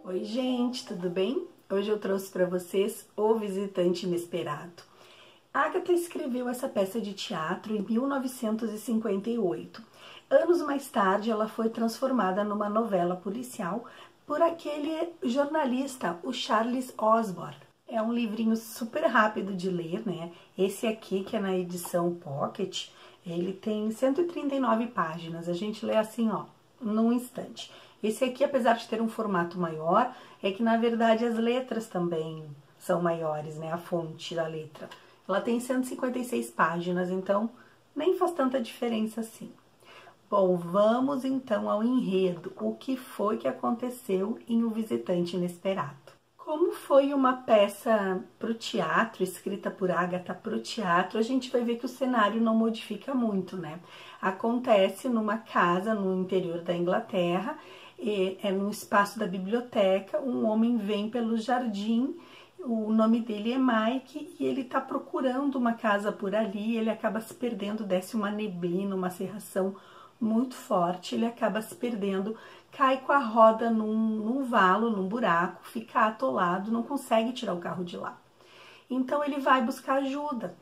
Oi, gente, tudo bem? Hoje eu trouxe para vocês O Visitante Inesperado. Agatha escreveu essa peça de teatro em 1958. Anos mais tarde, ela foi transformada numa novela policial por aquele jornalista, o Charles Osborne. É um livrinho super rápido de ler, né? Esse aqui, que é na edição Pocket, ele tem 139 páginas. A gente lê assim, ó, num instante. Esse aqui, apesar de ter um formato maior, é que na verdade as letras também são maiores, né? A fonte da letra. Ela tem 156 páginas, então nem faz tanta diferença assim. Bom, vamos então ao enredo. O que foi que aconteceu em O Visitante Inesperado? Como foi uma peça para o teatro, escrita por Agatha para o teatro, a gente vai ver que o cenário não modifica muito, né? Acontece numa casa no interior da Inglaterra, é no espaço da biblioteca, um homem vem pelo jardim, o nome dele é Mike e ele tá procurando uma casa por ali, ele acaba se perdendo, desce uma neblina, uma cerração muito forte, ele acaba se perdendo, cai com a roda num valo, num buraco, fica atolado, não consegue tirar o carro de lá. Então ele vai buscar ajuda,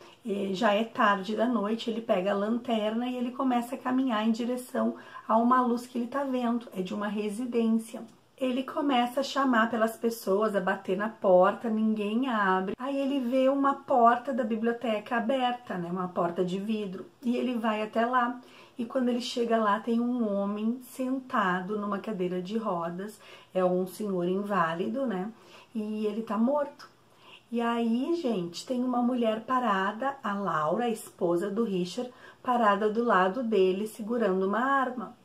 já é tarde da noite, ele pega a lanterna e ele começa a caminhar em direção a uma luz que ele tá vendo, é de uma residência. Ele começa a chamar pelas pessoas, a bater na porta, ninguém abre. Aí ele vê uma porta da biblioteca aberta, né, uma porta de vidro, e ele vai até lá. E quando ele chega lá, tem um homem sentado numa cadeira de rodas, é um senhor inválido, né, e ele tá morto. E aí, gente, tem uma mulher parada, a Laura, a esposa do Richard, parada do lado dele, segurando uma arma.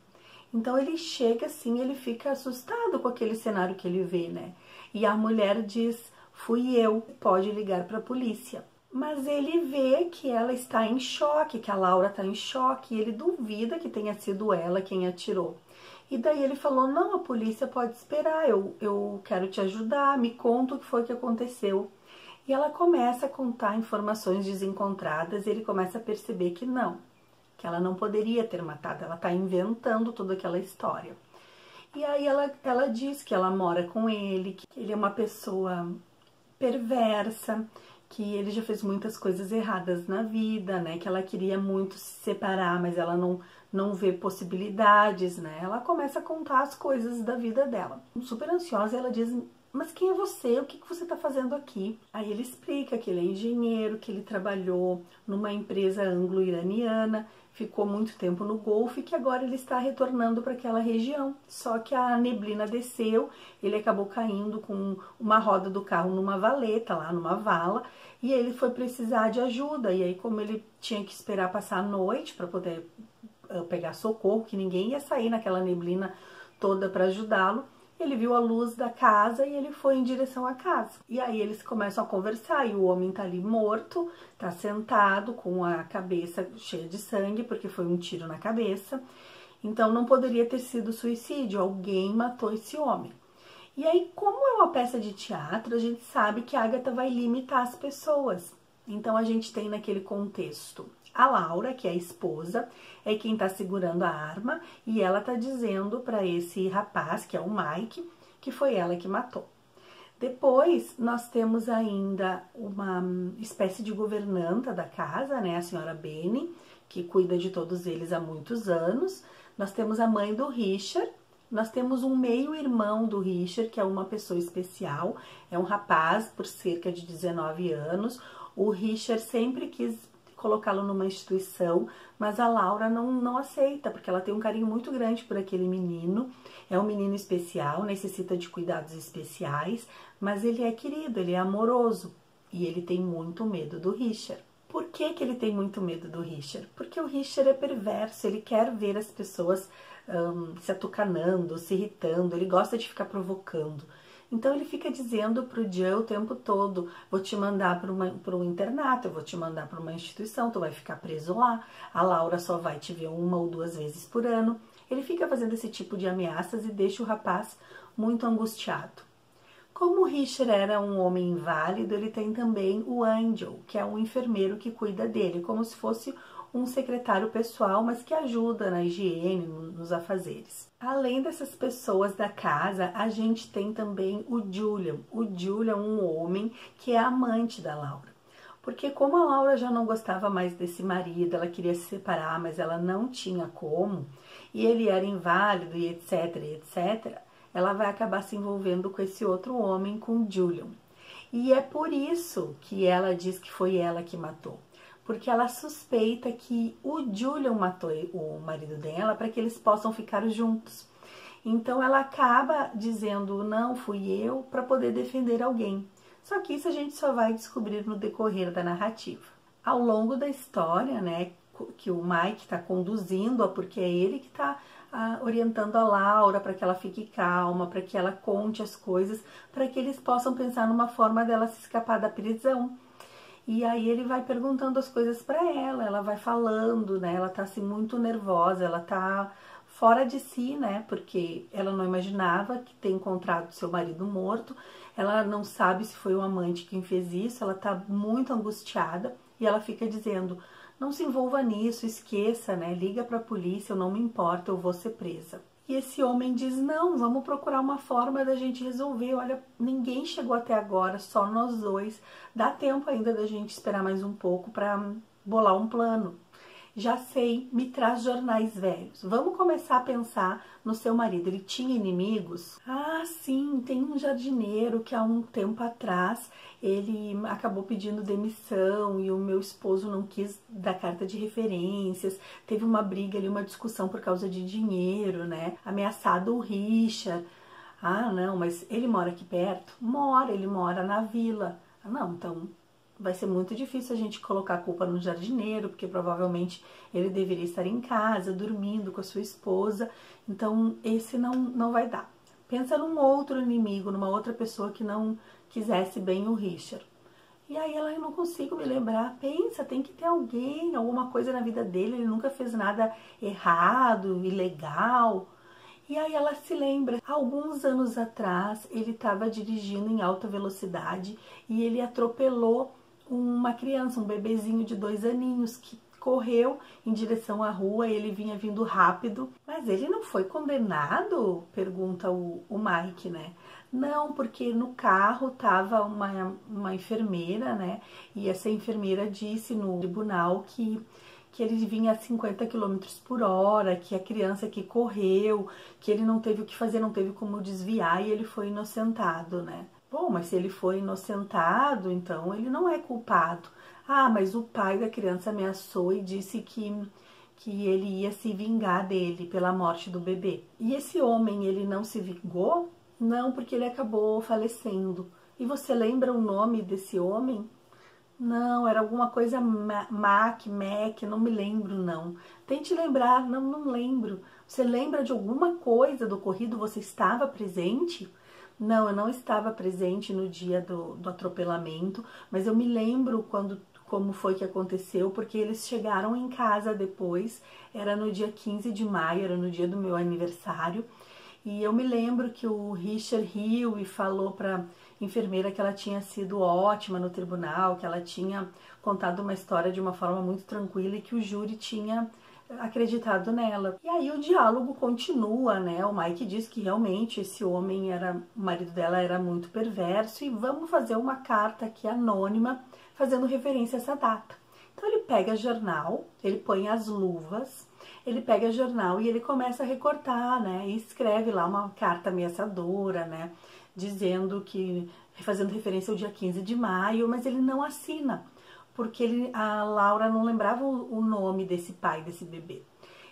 Então ele chega assim, ele fica assustado com aquele cenário que ele vê, né? E a mulher diz, fui eu, pode ligar para a polícia. Mas ele vê que ela está em choque, que a Laura está em choque, e ele duvida que tenha sido ela quem atirou. E daí ele falou, não, a polícia pode esperar, eu quero te ajudar, me conta o que foi que aconteceu. E ela começa a contar informações desencontradas e ele começa a perceber que não, que ela não poderia ter matado, ela está inventando toda aquela história. E aí ela diz que ela mora com ele, que ele é uma pessoa perversa, que ele já fez muitas coisas erradas na vida, né? Que ela queria muito se separar, mas ela não vê possibilidades, né? Ela começa a contar as coisas da vida dela. Super ansiosa, ela diz, mas quem é você? O que você está fazendo aqui? Aí ele explica que ele é engenheiro, que ele trabalhou numa empresa anglo-iraniana, ficou muito tempo no Golfo e que agora ele está retornando para aquela região. Só que a neblina desceu, ele acabou caindo com uma roda do carro numa valeta, lá numa vala, e ele foi precisar de ajuda. E aí, como ele tinha que esperar passar a noite para poder pegar socorro, que ninguém ia sair naquela neblina toda para ajudá-lo, ele viu a luz da casa e ele foi em direção à casa. E aí eles começam a conversar e o homem tá ali morto, tá sentado com a cabeça cheia de sangue, porque foi um tiro na cabeça. Então não poderia ter sido suicídio, alguém matou esse homem. E aí, como é uma peça de teatro, a gente sabe que a Agatha vai limitar as pessoas. Então a gente tem naquele contexto a Laura, que é a esposa, é quem tá segurando a arma e ela tá dizendo para esse rapaz, que é o Mike, que foi ela que matou. Depois, nós temos ainda uma espécie de governanta da casa, né, a senhora Benny, que cuida de todos eles há muitos anos. Nós temos a mãe do Richard, nós temos um meio-irmão do Richard, que é uma pessoa especial, é um rapaz por cerca de 19 anos. O Richard sempre quis colocá-lo numa instituição, mas a Laura não aceita, porque ela tem um carinho muito grande por aquele menino. É um menino especial, necessita de cuidados especiais, mas ele é querido, ele é amoroso e ele tem muito medo do Richard. Por que ele tem muito medo do Richard? Porque o Richard é perverso, ele quer ver as pessoas se atucanando, se irritando, ele gosta de ficar provocando. Então ele fica dizendo pro Joe o tempo todo, vou te mandar para um internato, eu vou te mandar para uma instituição, tu vai ficar preso lá, a Laura só vai te ver 1 ou 2 vezes por ano. Ele fica fazendo esse tipo de ameaças e deixa o rapaz muito angustiado. Como o Richard era um homem inválido, ele tem também o Angel, que é um enfermeiro que cuida dele, como se fosse um secretário pessoal, mas que ajuda na higiene, nos afazeres. Além dessas pessoas da casa, a gente tem também o Julian. O Julian é um homem que é amante da Laura. Porque como a Laura já não gostava mais desse marido, ela queria se separar, mas ela não tinha como, e ele era inválido e etc, ela vai acabar se envolvendo com esse outro homem, com o Julian. E é por isso que ela diz que foi ela que matou. Porque ela suspeita que o Julian matou o marido dela para que eles possam ficar juntos. Então ela acaba dizendo, não, fui eu, para poder defender alguém. Só que isso a gente só vai descobrir no decorrer da narrativa. Ao longo da história, né, que o Mike está conduzindo, porque é ele que está orientando a Laura para que ela fique calma, para que ela conte as coisas, para que eles possam pensar numa forma dela se escapar da prisão. E aí ele vai perguntando as coisas para ela vai falando, né, ela tá assim muito nervosa, ela tá fora de si, né, porque ela não imaginava que ter encontrado seu marido morto, ela não sabe se foi o amante quem fez isso, ela tá muito angustiada e ela fica dizendo, não se envolva nisso, esqueça, né, liga pra polícia, eu não me importo, eu vou ser presa. E esse homem diz, não, vamos procurar uma forma da gente resolver, olha, ninguém chegou até agora, só nós dois, dá tempo ainda da gente esperar mais um pouco pra bolar um plano. Já sei, me traz jornais velhos. Vamos começar a pensar no seu marido. Ele tinha inimigos? Ah, sim, tem um jardineiro que há um tempo atrás ele acabou pedindo demissão e o meu esposo não quis dar carta de referências. Teve uma briga ali, uma discussão por causa de dinheiro, né? Ameaçado o Richard. Ah, não, mas ele mora aqui perto? Mora, ele mora na vila. Ah, não, então vai ser muito difícil a gente colocar a culpa no jardineiro, porque provavelmente ele deveria estar em casa, dormindo com a sua esposa, então esse não vai dar. Pensa num outro inimigo, numa outra pessoa que não quisesse bem o Richard. E aí ela, eu não consigo me lembrar, pensa, tem que ter alguém, alguma coisa na vida dele, ele nunca fez nada errado, ilegal. E aí ela se lembra, alguns anos atrás ele estava dirigindo em alta velocidade e ele atropelou uma criança, um bebezinho de 2 aninhos que correu em direção à rua e ele vinha vindo rápido. Mas ele não foi condenado? Pergunta o Mike, né? Não, porque no carro tava uma enfermeira, né? E essa enfermeira disse no tribunal que ele vinha a 50 km por hora, que a criança que correu, que ele não teve o que fazer, não teve como desviar e ele foi inocentado, né? Bom, mas se ele foi inocentado, então ele não é culpado. Ah, mas o pai da criança ameaçou e disse que ele ia se vingar dele pela morte do bebê. E esse homem, ele não se vingou? Não, porque ele acabou falecendo. E você lembra o nome desse homem? Não, era alguma coisa Mac, não me lembro não. Tente lembrar, não lembro. Você lembra de alguma coisa do ocorrido? Você estava presente? Não, eu não estava presente no dia do atropelamento, mas eu me lembro como foi que aconteceu, porque eles chegaram em casa depois, era no dia 15 de maio, era no dia do meu aniversário, e eu me lembro que o Richard riu e falou para enfermeira que ela tinha sido ótima no tribunal, que ela tinha contado uma história de uma forma muito tranquila e que o júri tinha acreditado nela. E aí o diálogo continua, né? O Mike diz que realmente esse homem o marido dela era muito perverso e vamos fazer uma carta aqui anônima fazendo referência a essa data. Então ele pega jornal, ele põe as luvas, ele pega jornal e ele começa a recortar, né? E escreve lá uma carta ameaçadora, né? Dizendo que, fazendo referência ao dia 15 de maio, mas ele não assina, porque a Laura não lembrava o nome desse pai, desse bebê.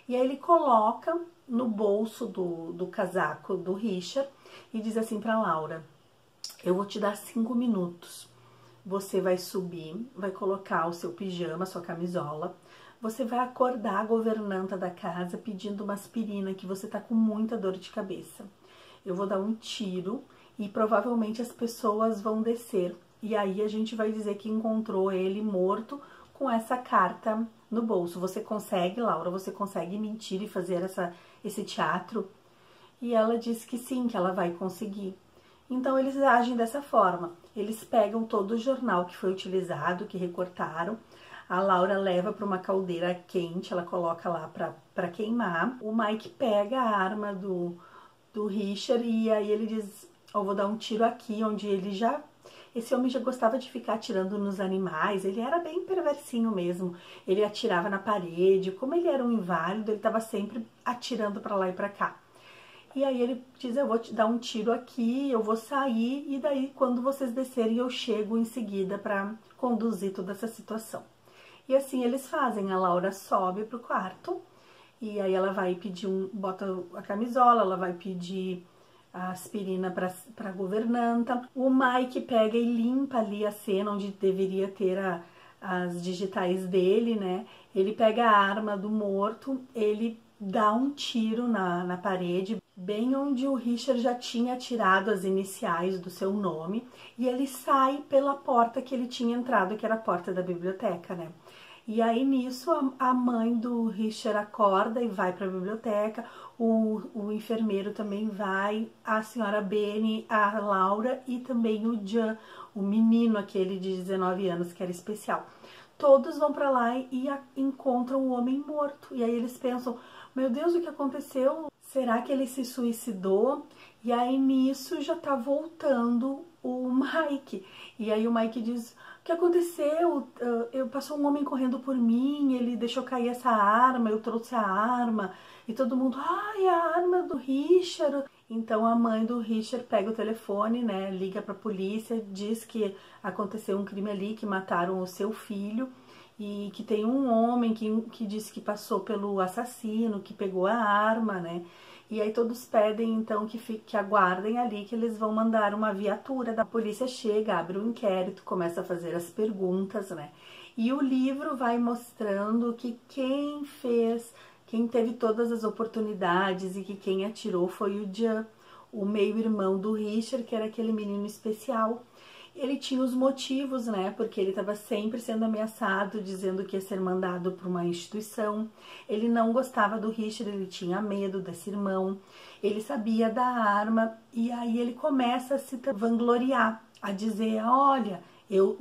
E aí ele coloca no bolso do casaco do Richard e diz assim para Laura, eu vou te dar 5 minutos. Você vai subir, vai colocar o seu pijama, sua camisola, você vai acordar a governanta da casa pedindo uma aspirina que você tá com muita dor de cabeça. Eu vou dar um tiro e provavelmente as pessoas vão descer. E aí a gente vai dizer que encontrou ele morto com essa carta no bolso. Você consegue, Laura? Você consegue mentir e fazer esse teatro? E ela diz que sim, que ela vai conseguir. Então eles agem dessa forma. Eles pegam todo o jornal que foi utilizado, que recortaram, A Laura leva para uma caldeira quente, ela coloca lá para queimar. O Mike pega a arma do Richard e aí ele diz, eu vou dar um tiro aqui, onde ele já... Esse homem já gostava de ficar atirando nos animais, ele era bem perversinho mesmo. Ele atirava na parede, como ele era um inválido, ele estava sempre atirando para lá e para cá. E aí ele diz, eu vou te dar um tiro aqui, eu vou sair, e daí quando vocês descerem eu chego em seguida para conduzir toda essa situação. E assim eles fazem, a Laura sobe pro quarto, e aí ela vai pedir bota a camisola, ela vai pedir a aspirina para governanta. O Mike pega e limpa ali a cena onde deveria ter as digitais dele, né? Ele pega a arma do morto, ele dá um tiro na parede, bem onde o Richard já tinha atirado as iniciais do seu nome, e ele sai pela porta que ele tinha entrado, que era a porta da biblioteca, né? E aí nisso a mãe do Richard acorda e vai para a biblioteca, o enfermeiro também vai, a senhora Benny, a Laura e também o Jan, o menino aquele de 19 anos que era especial. Todos vão para lá e encontram o homem morto. E aí eles pensam, meu Deus, o que aconteceu? Será que ele se suicidou? E aí nisso já tá voltando o Mike. E aí o Mike diz, o que aconteceu? Passou um homem correndo por mim, ele deixou cair essa arma, eu trouxe a arma. E todo mundo, ai, a arma do Richard. Então a mãe do Richard pega o telefone, né, liga pra polícia, diz que aconteceu um crime ali, que mataram o seu filho. E que tem um homem que disse que passou pelo assassino, que pegou a arma, né? E aí todos pedem, então, que aguardem ali, que eles vão mandar uma viatura. A polícia chega, abre um inquérito, começa a fazer as perguntas, né? E o livro vai mostrando que quem teve todas as oportunidades e que quem atirou foi o Jan, o meio-irmão do Richard, que era aquele menino especial. Ele tinha os motivos, né, porque ele estava sempre sendo ameaçado, dizendo que ia ser mandado para uma instituição. Ele não gostava do Richard, ele tinha medo desse irmão. Ele sabia da arma e aí ele começa a se vangloriar, a dizer, olha,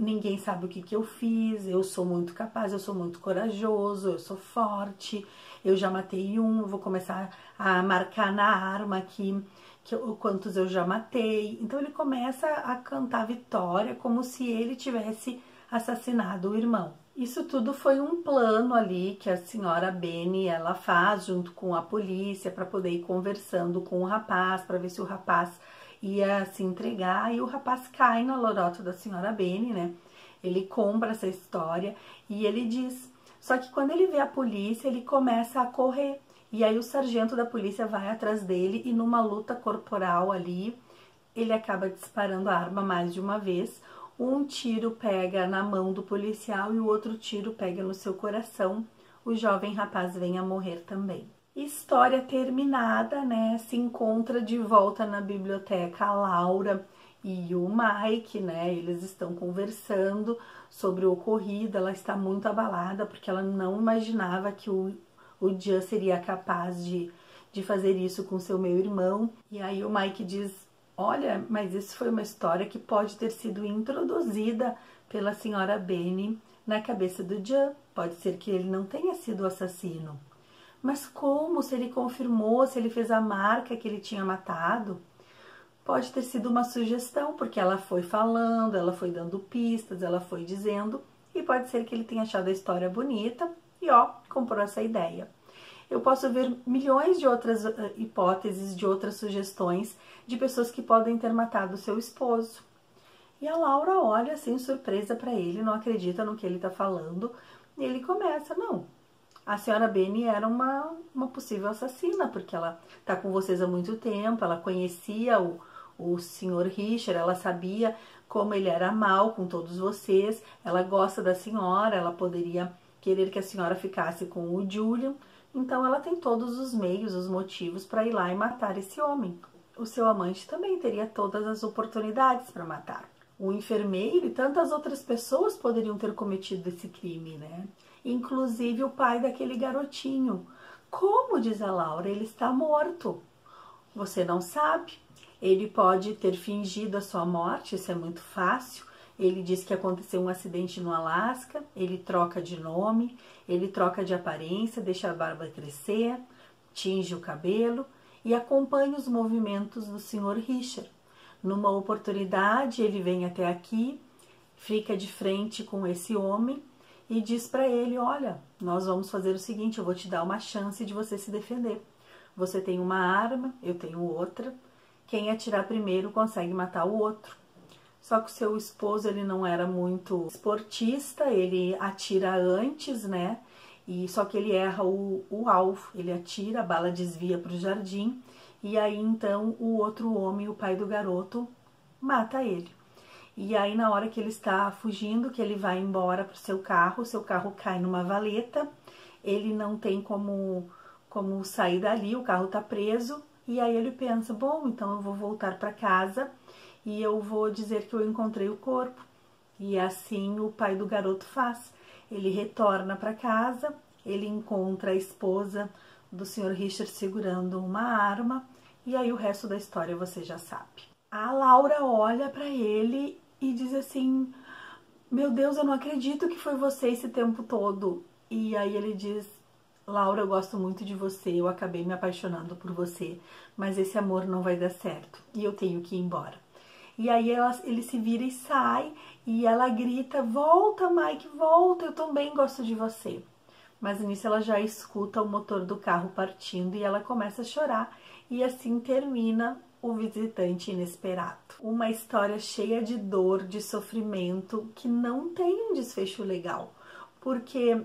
ninguém sabe o que eu fiz, eu sou muito capaz, eu sou muito corajoso, eu sou forte, eu já matei eu vou começar a marcar na arma aqui quantos eu já matei. Então ele começa a cantar vitória como se ele tivesse assassinado o irmão. Isso tudo foi um plano ali que a senhora Benny ela faz junto com a polícia para poder ir conversando com o rapaz, para ver se o rapaz ia se entregar, e o rapaz cai na lorota da senhora Benny, né? Ele compra essa história e ele diz, só que quando ele vê a polícia, ele começa a correr. E aí o sargento da polícia vai atrás dele e numa luta corporal ali, ele acaba disparando a arma mais de uma vez. Um tiro pega na mão do policial e o outro tiro pega no seu coração. O jovem rapaz vem a morrer também. História terminada, né? Se encontra de volta na biblioteca a Laura e o Mike, né? Eles estão conversando sobre o ocorrido. Ela está muito abalada porque ela não imaginava que o Jan seria capaz de fazer isso com seu meio-irmão. E aí o Mike diz, olha, mas isso foi uma história que pode ter sido introduzida pela senhora Benny na cabeça do Jan. Pode ser que ele não tenha sido o assassino. Mas como? Se ele confirmou, se ele fez a marca que ele tinha matado? Pode ter sido uma sugestão, porque ela foi falando, ela foi dando pistas, ela foi dizendo, e pode ser que ele tenha achado a história bonita e ó, comprou essa ideia. Eu posso ver milhões de outras hipóteses, de outras sugestões de pessoas que podem ter matado seu esposo. E a Laura olha assim, surpresa para ele, não acredita no que ele tá falando, e ele começa, não, a senhora Benny era uma possível assassina, porque ela tá com vocês há muito tempo, ela conhecia o senhor Richard, ela sabia como ele era mal com todos vocês, ela gosta da senhora, ela poderia querer que a senhora ficasse com o Julian, então ela tem todos os meios, os motivos para ir lá e matar esse homem. O seu amante também teria todas as oportunidades para matar. O enfermeiro e tantas outras pessoas poderiam ter cometido esse crime, né? Inclusive o pai daquele garotinho. Como, diz a Laura, ele está morto. Você não sabe. Ele pode ter fingido a sua morte, isso é muito fácil. Ele diz que aconteceu um acidente no Alasca, ele troca de nome, ele troca de aparência, deixa a barba crescer, tinge o cabelo e acompanha os movimentos do Sr. Richard. Numa oportunidade, ele vem até aqui, fica de frente com esse homem e diz para ele: olha, nós vamos fazer o seguinte, eu vou te dar uma chance de você se defender. Você tem uma arma, eu tenho outra. Quem atirar primeiro consegue matar o outro. Só que o seu esposo, ele não era muito esportista, ele atira antes, né? E só que ele erra o alvo, ele atira, a bala desvia para o jardim. E aí, então, o outro homem, o pai do garoto, mata ele. E aí, na hora que ele está fugindo, que ele vai embora para o seu carro cai numa valeta, ele não tem como sair dali, o carro está preso. E aí ele pensa, bom, então eu vou voltar para casa e eu vou dizer que eu encontrei o corpo. E assim o pai do garoto faz. Ele retorna para casa, ele encontra a esposa do Sr. Richard segurando uma arma, e aí o resto da história você já sabe. A Laura olha para ele e diz assim: meu Deus, eu não acredito que foi você esse tempo todo. E aí ele diz: Laura, eu gosto muito de você, eu acabei me apaixonando por você, mas esse amor não vai dar certo e eu tenho que ir embora. E aí ele se vira e sai, e ela grita: volta, Mike, volta, eu também gosto de você. Mas nisso ela já escuta o motor do carro partindo e ela começa a chorar. E assim termina O Visitante Inesperado. Uma história cheia de dor, de sofrimento, que não tem um desfecho legal. Porque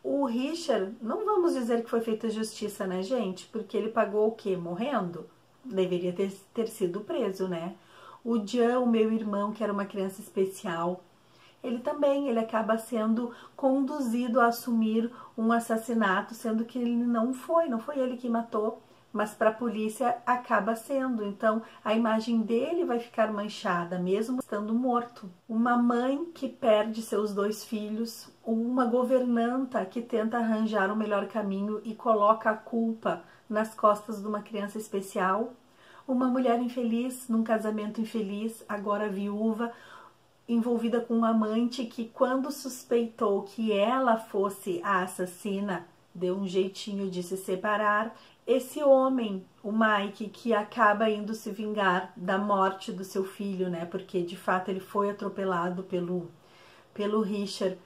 o Richard, não vamos dizer que foi feita justiça, né, gente? Porque ele pagou o quê? Morrendo? Deveria ter sido preso, né? O Jan, o meu irmão, que era uma criança especial, ele acaba sendo conduzido a assumir um assassinato, sendo que ele não foi ele que matou, mas para a polícia acaba sendo. Então a imagem dele vai ficar manchada, mesmo estando morto. Uma mãe que perde seus 2 filhos, uma governanta que tenta arranjar o melhor caminho e coloca a culpa nas costas de uma criança especial, uma mulher infeliz num casamento infeliz, agora viúva, envolvida com um amante que, quando suspeitou que ela fosse a assassina, deu um jeitinho de se separar. Esse homem, o Mike, que acaba indo se vingar da morte do seu filho, né? Porque de fato ele foi atropelado pelo Richard.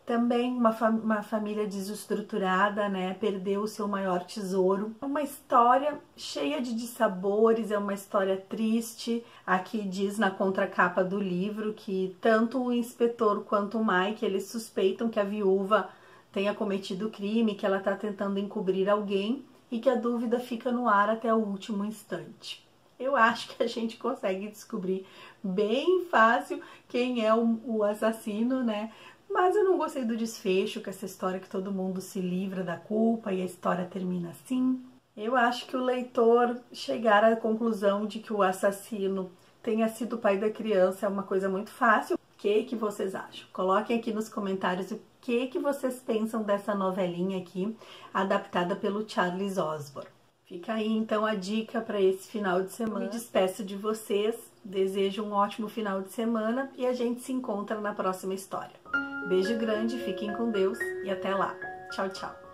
Também uma família desestruturada, né? Perdeu o seu maior tesouro. Uma história cheia de dissabores, é uma história triste. Aqui diz na contracapa do livro que tanto o inspetor quanto o Mike, eles suspeitam que a viúva tenha cometido o crime, que ela está tentando encobrir alguém e que a dúvida fica no ar até o último instante. Eu acho que a gente consegue descobrir bem fácil quem é o assassino, né? Mas eu não gostei do desfecho, com essa história que todo mundo se livra da culpa e a história termina assim. Eu acho que o leitor chegar à conclusão de que o assassino tenha sido o pai da criança é uma coisa muito fácil. O que vocês acham? Coloquem aqui nos comentários o que vocês pensam dessa novelinha aqui, adaptada pelo Charles Osborne. Fica aí então a dica para esse final de semana. Eu me despeço de vocês, desejo um ótimo final de semana e a gente se encontra na próxima história. Beijo grande, fiquem com Deus e até lá. Tchau, tchau.